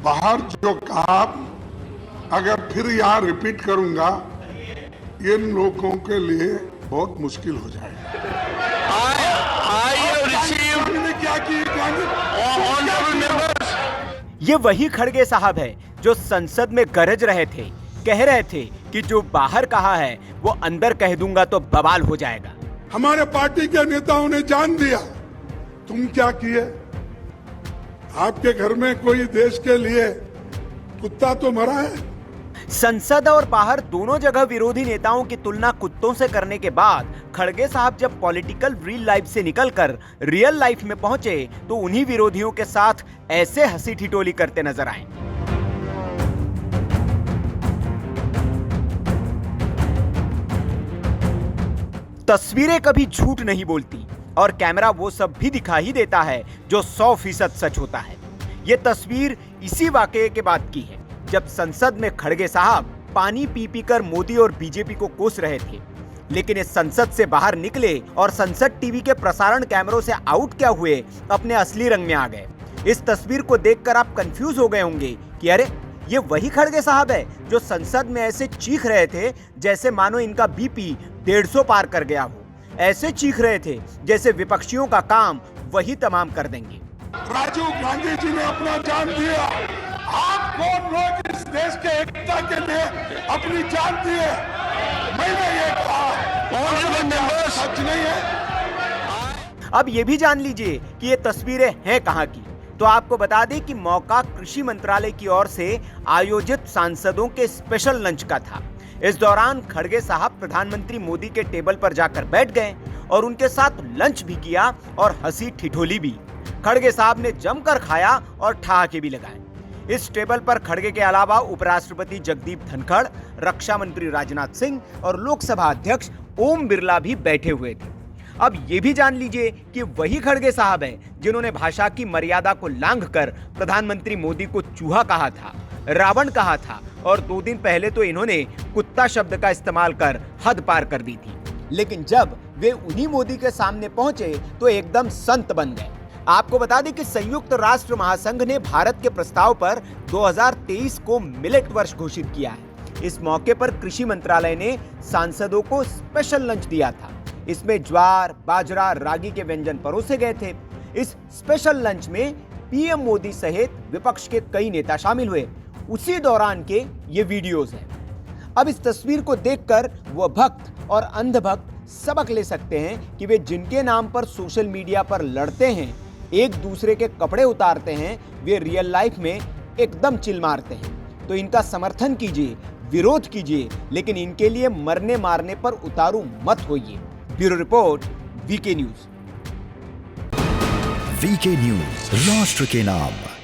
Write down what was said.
बाहर जो कहा, अगर फिर यहाँ रिपीट करूंगा, इन लोगों के लिए बहुत मुश्किल हो जाएगा। क्या की ये वही खड़गे साहब है जो संसद में गरज रहे थे, कह रहे थे कि जो बाहर कहा है वो अंदर कह दूंगा तो बवाल हो जाएगा। हमारे पार्टी के नेताओं ने जान दिया, तुम क्या किए? आपके घर में कोई देश के लिए कुत्ता तो मरा है। संसद और बाहर दोनों जगह विरोधी नेताओं की तुलना कुत्तों से करने के बाद खड़गे साहब जब पॉलिटिकल रियल लाइफ से निकलकर रियल लाइफ में पहुंचे तो उन्हीं विरोधियों के साथ ऐसे हंसी ठिठोली करते नजर आए। तस्वीरें कभी झूठ नहीं बोलती और कैमरा वो सब भी दिखा ही देता है जो 100% सच होता है। ये तस्वीर इसी वाकये के बाद की है जब संसद में खड़गे साहब पानी पी पी कर मोदी और बीजेपी को कोस रहे थे, लेकिन इस संसद से बाहर निकले और संसद टीवी के प्रसारण कैमरों से आउट क्या हुए अपने असली रंग में आ गए। इस तस्वीर को देखकर आप कंफ्यूज हो गए होंगे कि अरे ये वही खड़गे साहब है जो संसद में ऐसे चीख रहे थे जैसे मानो इनका बीपी 150 पार कर गया हो। ऐसे चीख रहे थे जैसे विपक्षियों का काम वही तमाम कर देंगे। राजीव गांधी जी ने अपना जान दिया, आप कौन लोग इस देश के एकता के लिए अपनी जान दिए? मैंने ये कहा, सच नहीं है। अब ये भी जान लीजिए कि ये तस्वीरें हैं कहां की। तो आपको बता दें कि मौका कृषि मंत्रालय की ओर से आयोजित सांसदों के स्पेशल लंच का था। इस दौरान खड़गे साहब प्रधानमंत्री मोदी के टेबल पर जाकर बैठ गए और उनके साथ लंच भी किया और हंसी ठिठोली भी। खड़गे साहब ने जमकर खाया और ठहाके भी लगाए। इस टेबल पर खड़गे के अलावा उपराष्ट्रपति जगदीप धनखड़, रक्षा मंत्री राजनाथ सिंह और लोकसभा अध्यक्ष ओम बिरला भी बैठे हुए थे। अब ये भी जान लीजिए कि वही खड़गे साहब हैं जिन्होंने भाषा की मर्यादा को लांघकर प्रधानमंत्री मोदी को चूहा कहा था, रावण कहा था और 2 दिन पहले तो इन्होंने कुत्ता शब्द का इस्तेमाल कर हद पार कर दी थी। लेकिन जब वे उन्हीं मोदी के सामने पहुंचे तो एकदम संत बन गए। आपको बता दें कि संयुक्त राष्ट्र महासंघ ने भारत के प्रस्ताव पर 2023 को मिलेट वर्ष घोषित किया है। इस मौके पर कृषि मंत्रालय ने सांसदों को स्पेशल लंच दिया था। इसमें ज्वार, बाजरा, रागी के व्यंजन परोसे गए थे। इस स्पेशल लंच में पीएम मोदी सहित विपक्ष के कई नेता शामिल हुए। उसी दौरान के ये वीडियोज हैं। अब इस तस्वीर को देखकर वह भक्त और अंधभक्त सबक ले सकते हैं कि वे जिनके नाम पर सोशल मीडिया पर लड़ते हैं, एक दूसरे के कपड़े उतारते हैं, वे रियल लाइफ में एकदम चिल मारते हैं। तो इनका समर्थन कीजिए, विरोध कीजिए, लेकिन इनके लिए मरने मारने पर उतारू मत होइए। Bureau report, VK news. VK news, राष्ट्र के नाम।